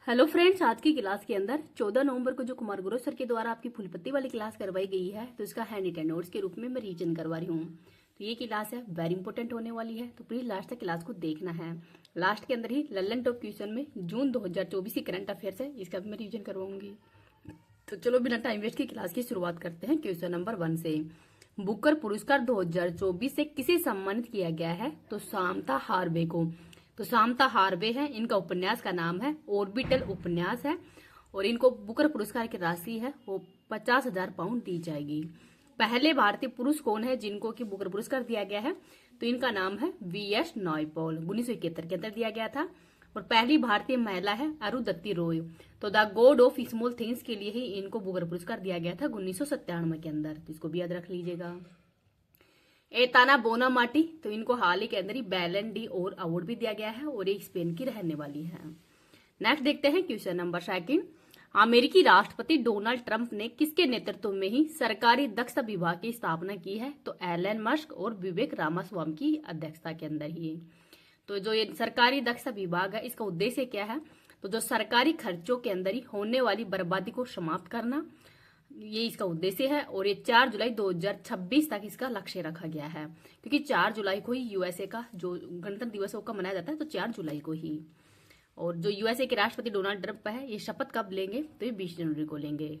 Hello friends, आज की class के अंदर 14 नवंबर को जो कुमार गुरु सर के द्वारा आपकी फुल पत्ती वाली क्लास करवाई गई है, तो इसका हैंड रिटन नोट्स के रूप में मैं रिवीजन करवा रही हूँ। तो ये क्लास है वेरी इंपॉर्टेंट होने वाली है, तो प्लीज लास्ट तक क्लास को देखना है। लास्ट के अंदर ही लल्लन टॉप क्वेश्चन में जून 2024 की करंट अफेयर्स है, इसका भी मैं रिवीजन करवाऊंगी। तो चलो बिना टाइम वेस्ट की क्लास की शुरुआत करते हैं क्वेश्चन नंबर 1 से। बुकर पुरस्कार 2024 से किसे सम्मानित किया गया है? तो सामता हार्वे को। तो सामता हार्वे है, इनका उपन्यास का नाम है ऑर्बिटल उपन्यास है, और इनको बुकर पुरस्कार की राशि है वो 50,000 पाउंड दी जाएगी। पहले भारतीय पुरुष कौन है जिनको कि बुकर पुरस्कार दिया गया है? तो इनका नाम है वी.एस. नायपॉल, 1971 के अंदर दिया गया था। और पहली भारतीय महिला है अरुंधति रॉय। तो the God of small things के लिए ही इनको बुकर पुरस्कार दिया गया था 1997 के अंदर, तो इसको भी याद रख लीजिएगा। एताना बोनामाटी, तो इनको हाल ही के अंदर ही बैलन डी और अवार्ड भी दिया गया है, और एक स्पेन की रहने वाली है। नेक्स्ट देखते हैं क्वेश्चन नंबर 2। अमेरिकी राष्ट्रपति डोनाल्ड ट्रंप ने किसके नेतृत्व में ही सरकारी दक्षता विभाग की स्थापना की है? तो एलन मस्क और विवेक रामास्वामी की अध्यक्षता के अंदर ही। तो जो ये सरकारी दक्षता विभाग है, इसका उद्देश्य क्या है? तो जो सरकारी खर्चों के अंदर ही होने वाली बर्बादी को समाप्त करना, ये इसका उद्देश्य है। और ये 4 जुलाई 2026 तक इसका लक्ष्य रखा गया है, क्योंकि 4 जुलाई को ही यूएसए का जो गणतंत्र दिवस है वो मनाया जाता है, तो 4 जुलाई को ही। और जो यूएसए के राष्ट्रपति डोनाल्ड ट्रंप है, ये शपथ कब लेंगे? तो ये 20 जनवरी को लेंगे।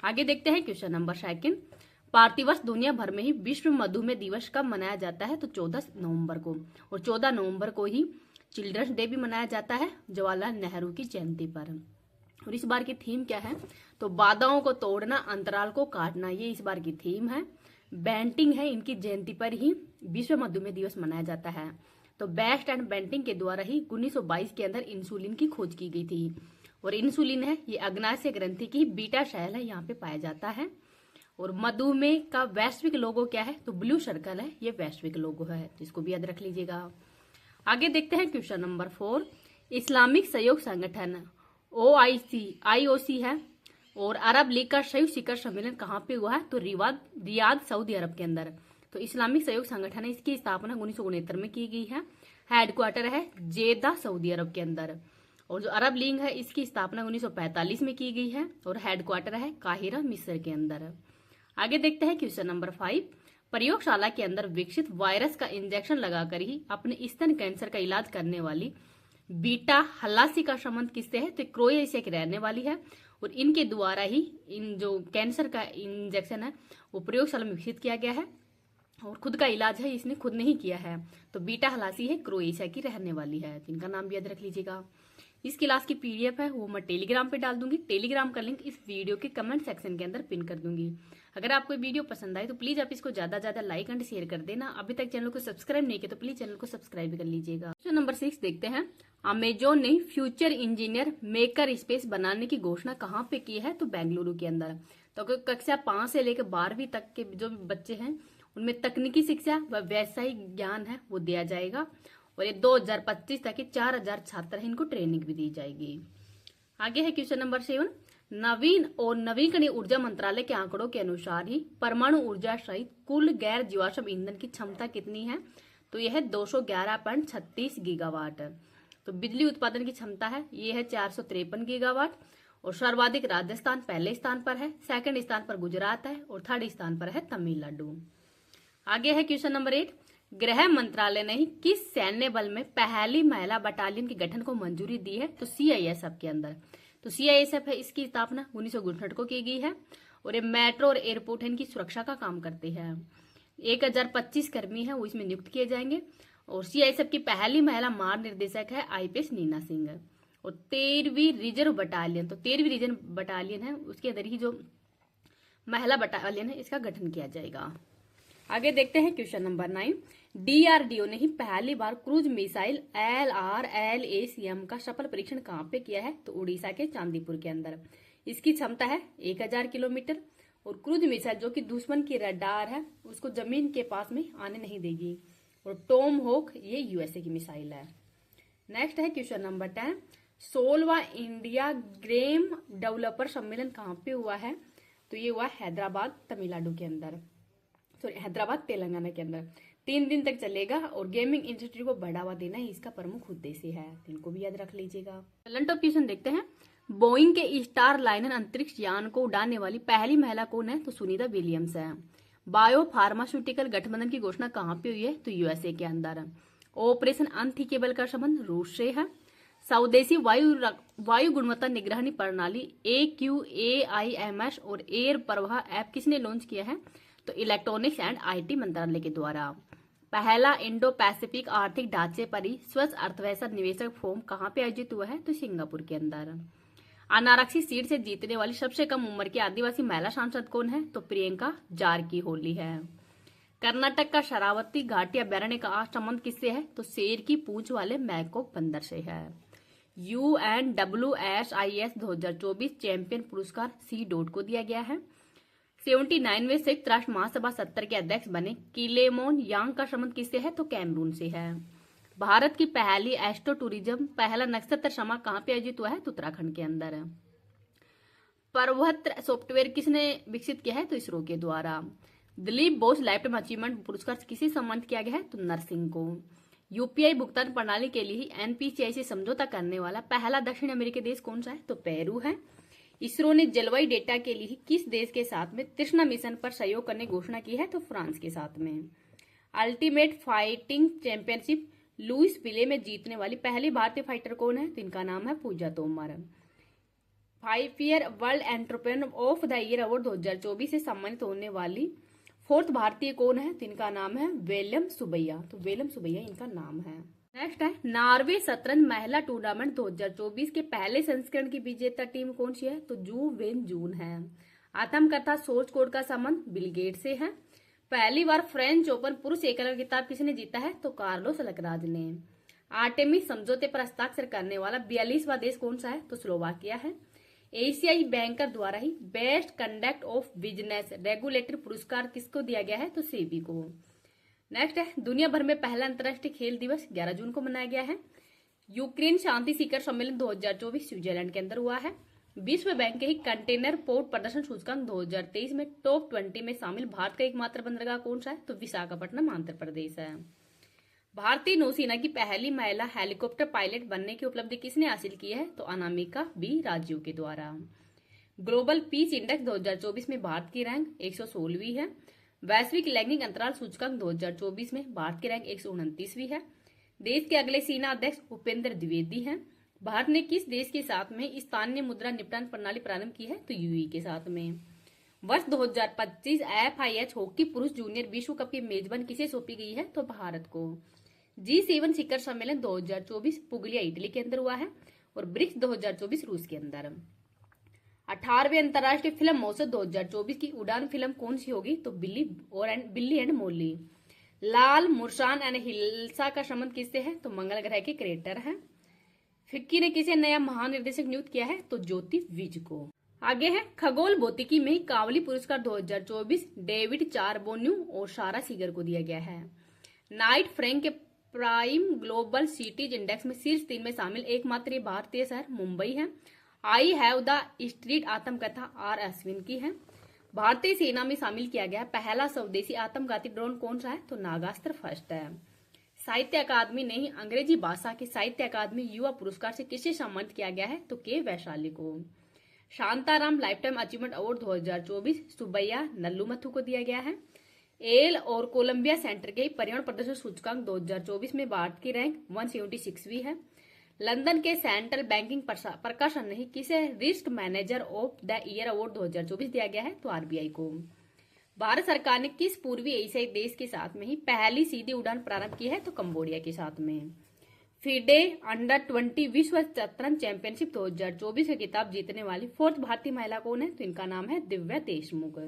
आगे देखते हैं क्वेश्चन नंबर 2। प्रतिवर्ष दुनिया भर में ही विश्व मधुमेह दिवस कब मनाया जाता है? तो 14 नवंबर को। और 14 नवंबर को ही चिल्ड्रंस डे भी मनाया जाता है, जवाहरलाल नेहरू की जयंती पर। और इस बार की थीम क्या है? तो बाधाओं को तोड़ना, अंतराल को काटना, ये इस बार की थीम है। बेंटिंग है, इनकी जयंती पर ही विश्व मधुमेह दिवस मनाया जाता है। तो बेस्ट एंड बेंटिंग के द्वारा ही 1922 के अंदर इंसुलिन की खोज की गई थी। और इंसुलिन है, ये अग्नाशय ग्रंथि की बीटा शैल है, यहाँ पे पाया जाता है। और मधुमेह का वैश्विक लोगो क्या है? तो ब्लू सर्कल है, ये वैश्विक लोगो है, जिसको भी याद रख लीजिएगा। आगे देखते हैं क्वेश्चन नंबर 4। इस्लामिक सहयोग संगठन IOC है, और अरब लीग का संयुक्त शिखर सम्मेलन कहाँ पे हुआ है? तो रियाद सऊदी अरब के अंदर। तो इस्लामिक सहयोग संगठन है, इसकी स्थापना 1969 में की गई है। हेडक्वार्टर है जेदा सऊदी अरब के अंदर। और जो अरब लीग है, इसकी स्थापना 1945 में की गई है, और हेडक्वार्टर है काहिरा मिस्र के अंदर। आगे देखते हैं क्वेश्चन नंबर 5। प्रयोगशाला के अंदर विकसित वायरस का इंजेक्शन लगाकर ही अपने स्तन कैंसर का इलाज करने वाली बीटा हलासी का संबंध किससे है? तो क्रोएशिया की रहने वाली है, और इनके द्वारा ही इन जो कैंसर का इंजेक्शन है वो प्रयोगशाला में विकसित किया गया है, और खुद का इलाज है इसने खुद नहीं किया है। तो बीटा हलासी है, क्रोएशिया की रहने वाली है, तो इनका नाम भी याद रख लीजिएगा। इस क्लास की PDF है वो मैं टेलीग्राम पे डाल दूंगी, टेलीग्राम का लिंक इस वीडियो के कमेंट सेक्शन के अंदर पिन कर दूंगी। अगर आपको वीडियो पसंद आए तो प्लीज आप इसको ज्यादा लाइक एंड शेयर कर देना। अभी तक चैनल को सब्सक्राइब नहीं किया तो प्लीज चैनल को सब्सक्राइब कर लीजिएगा। क्वेश्चन नंबर 6 देखते हैं। अमेजोन ने फ्यूचर इंजीनियर मेकर स्पेस बनाने की घोषणा कहाँ पे की है? तो बेंगलुरु के अंदर। तो कक्षा 5 से लेकर 12वीं तक के जो भी बच्चे हैं, उनमें तकनीकी शिक्षा व व्यावसायिक ज्ञान है वो दिया जाएगा, और ये 2025 तक के 4,000 छात्र हैं, इनको ट्रेनिंग भी दी जाएगी। आगे है क्वेश्चन नंबर 7। नवीन और नवीकरणीय ऊर्जा मंत्रालय के आंकड़ों के अनुसार ही परमाणु ऊर्जा सहित कुल गैर जीवाश्म ईंधन की क्षमता कितनी है? तो यह है 211.36 गीगावाट। तो बिजली उत्पादन की क्षमता है ये है 453 गीगावाट, और सर्वाधिक राजस्थान पहले स्थान पर है, सेकंड स्थान पर गुजरात है, और थर्ड स्थान पर है तमिलनाडु। आगे है क्वेश्चन नंबर 8। गृह मंत्रालय ने ही किस सैन्य बल में पहली महिला बटालियन के गठन को मंजूरी दी है? तो CISF के अंदर। तो CISF है, इसकी स्थापना 1959 को की गई है, और ये मेट्रो और एयरपोर्ट है, इनकी सुरक्षा का काम करते हैं। 1025 कर्मी है वो इसमें नियुक्त किए जाएंगे, और CISF की पहली महिला महानिर्देशक है IPS नीना सिंह। और 13वीं रिजर्व बटालियन, तो 13वीं रिजर्व बटालियन है, उसके अंदर ही जो महिला बटालियन है इसका गठन किया जाएगा। आगे देखते हैं क्वेश्चन नंबर 9। DRDO ने ही पहली बार क्रूज मिसाइल LRLACM का सफल परीक्षण कहाँ पे किया है? तो उड़ीसा के चांदीपुर के अंदर। इसकी क्षमता है 1000 किलोमीटर, और क्रूज मिसाइल जो कि दुश्मन की रडार है उसको जमीन के पास में आने नहीं देगी। और टॉम होक ये USA की मिसाइल है। नेक्स्ट है क्वेश्चन नंबर 10। 16वां इंडिया गेम डेवलपर सम्मेलन कहाँ पे हुआ है? तो ये हुआ हैदराबाद तमिलनाडु के अंदर, सॉरी हैदराबाद तेलंगाना के अंदर। 3 दिन तक चलेगा, और गेमिंग इंडस्ट्री को बढ़ावा देना ही इसका प्रमुख उद्देश्य है, इनको भी याद रख लीजिएगा। लंटो क्वेश्चन देखते हैं। बोइंग के स्टार लाइनर अंतरिक्ष यान को उड़ाने वाली पहली महिला कौन है? तो सुनीता विलियम्स है। बायो फार्मास्यूटिकल गठबंधन की घोषणा कहाँ पे हुई है? तो यूएसए के अंदर। ऑपरेशन अनथिंकेबल का संबंध रूस से है। स्वदेशी वायु गुणवत्ता निगरानी प्रणाली AQAIMS और एयर प्रवाह ऐप किसने लॉन्च किया है? तो इलेक्ट्रॉनिक्स एंड IT मंत्रालय के द्वारा। पहला इंडो पैसिफिक आर्थिक ढांचे पर ही स्वच्छ अर्थव्यवस्था निवेशक फोरम कहाँ पे आयोजित हुआ है? तो सिंगापुर के अंदर। अनारक्षी सीट से जीतने वाली सबसे कम उम्र की आदिवासी महिला सांसद कौन है? तो प्रियंका जारकीहोली है। कर्नाटक का शरावती घाटी अभ्यारण्य का संबंध किससे है? तो शेर की पूंछ वाले मैकोक बंदर से है। UNWSIS 2024 चैंपियन पुरस्कार C. को दिया गया है। 79वें संयुक्त राष्ट्र महासभा 70 के अध्यक्ष बने किलेमोन यांग का संबंध किससे है? तो कैमरून से है। भारत की पहली एस्ट्रो टूरिज्म पहला नक्षत्र समा कहाँ पे आयोजित हुआ है? तो उत्तराखंड के अंदर है। पर्वत्र सॉफ्टवेयर किसने विकसित किया है? तो इसरो के द्वारा। दिलीप बोस लाइफटाइम अचीवमेंट पुरस्कार किसे सम्मानित किया गया है? तो नरसिंह को। UPI भुगतान प्रणाली के लिए NPCI से समझौता करने वाला पहला दक्षिण अमेरिकी देश कौन सा है? तो पेरू है। इसरो ने जलवायु डेटा के लिए किस देश के साथ में तृष्णा मिशन पर सहयोग करने की घोषणा की है? तो फ्रांस के साथ में। अल्टीमेट फाइटिंग चैंपियनशिप लुइस विले में जीतने वाली पहली भारतीय फाइटर कौन है? तो इनका नाम है Pooja Tomar. 5 year world entrepreneur of the year award 2024 से सम्मानित होने वाली 4th भारतीय कौन है? तो इनका नाम है वेलम सुबैया। तो वेलम सुबैया इनका नाम है। नेक्स्ट है नॉर्वे शतरंज महिला टूर्नामेंट 2024 के पहले संस्करण की विजेता टीम कौन सी है? तो जू वेन जून है। आत्मकथा सोर्स कोड का संबंध बिल गेट से है। पहली बार फ्रेंच ओपन पुरुष एकल खिताब किसने जीता है? तो कार्लोस अलकराज ने। आर्टेमिस समझौते पर हस्ताक्षर करने वाला 42वां देश कौन सा है? तो स्लोवाकिया है। एशियाई बैंकर द्वारा ही best conduct of business regulatory पुरस्कार किसको दिया गया है? तो सेबी को। नेक्स्ट है दुनिया भर में पहला अंतर्राष्ट्रीय खेल दिवस 11 जून को मनाया गया है। यूक्रेन शांति शिखर सम्मेलन 2024 स्विट्जरलैंड के अंदर हुआ है। विश्व बैंक के ही कंटेनर पोर्ट प्रदर्शन सूचकांक 2023 में टॉप 20 में शामिल भारत का एकमात्र बंदरगाह कौन सा है? तो विशाखापट्टनम आंध्र प्रदेश है। भारतीय नौसेना की पहली महिला हेलीकॉप्टर पायलट बनने की उपलब्धि किसने हासिल की है? तो अनामिका बी राजू के द्वारा। ग्लोबल पीस इंडेक्स 2024 में भारत की रैंक 116वीं है। वैश्विक लैंगिक अंतराल सूचकांक 2024 में भारत की रैंक 129वीं है। देश के अगले सेना अध्यक्ष उपेंद्र द्विवेदी हैं। भारत ने किस देश के साथ में स्थानीय मुद्रा निपटान प्रणाली प्रारंभ की है? तो UAE के साथ में। वर्ष 2025 FIH हॉकी पुरुष जूनियर विश्व कप की मेजबान किसे सौंपी गई है? तो भारत को। G7 शिखर सम्मेलन 2024 पुगलिया इटली के अंदर हुआ है और ब्रिक्स 2024 रूस के अंदर। 18वें अंतर्राष्ट्रीय फिल्म महोत्सव 2024 की उड़ान फिल्म कौन सी होगी? तो बिल्ली एंड मोली। लाल मुर्शान एंड हिल्सा का संबंध किससे है? तो मंगल ग्रह के क्रेटर है। फिक्की ने किसे नया महानिर्देशक नियुक्त किया है? तो ज्योति विज को। आगे है खगोल भौतिकी में कावली पुरस्कार 2024 डेविड चारबोन्यू और सारा सीगर को दिया गया है। नाइट फ्रैंक के प्राइम ग्लोबल सिटीज इंडेक्स में शीर्ष 3 में शामिल एकमात्र भारतीय शहर मुंबई है। आई हैव द स्ट्रीट आत्मकथा R. अश्विन की है। भारतीय सेना में शामिल किया गया पहला स्वदेशी आत्मघाती ड्रोन कौन सा है? तो नागास्त्र फर्स्ट है। साहित्य अकादमी ने ही अंग्रेजी भाषा के साहित्य अकादमी युवा पुरस्कार से किसे सम्मानित किया गया है? तो के वैशाली को। Shantaram lifetime achievement award 2024 Subbaiah Nallamuthu को दिया गया है। एल और कोलंबिया सेंटर के पर्यावरण प्रदर्शन सूचकांक 2024 में भारत की रैंक 176वीं है। लंदन के सेंट्रल बैंकिंग प्रकाशन ने किसे risk manager of the year award 2024 दिया गया है? तो RBI को। भारत सरकार ने किस पूर्वी एशियाई देश के साथ में ही पहली सीधी उड़ान प्रारंभ की है? तो कंबोडिया के साथ में। फिडे अंडर-20 विश्व शतरंज चैंपियनशिप 2024 का खिताब जीतने वाली 4th भारतीय महिला कौन है? तो इनका नाम है दिव्या देशमुख।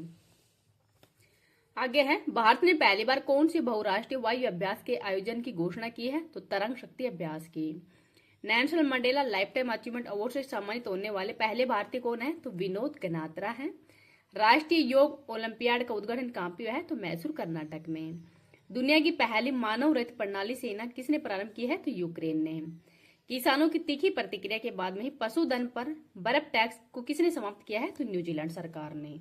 आगे है भारत ने पहली बार कौन सी बहुराष्ट्रीय वायु अभ्यास के आयोजन की घोषणा की है? तो तरंग शक्ति अभ्यास की। Nelson Mandela lifetime achievement award से सम्मानित होने वाले पहले भारतीय कौन है? तो विनोद गनात्रा है। राष्ट्रीय योग ओलंपियाड का उद्घाटन कहाँ पे हुआ है? तो मैसूर कर्नाटक में। दुनिया की पहली मानव रहित प्रणाली सेना किसने प्रारंभ की है? तो यूक्रेन ने। किसानों की तीखी प्रतिक्रिया के बाद में ही पशुधन पर बर्फ टैक्स को किसने समाप्त किया है? तो न्यूजीलैंड सरकार ने।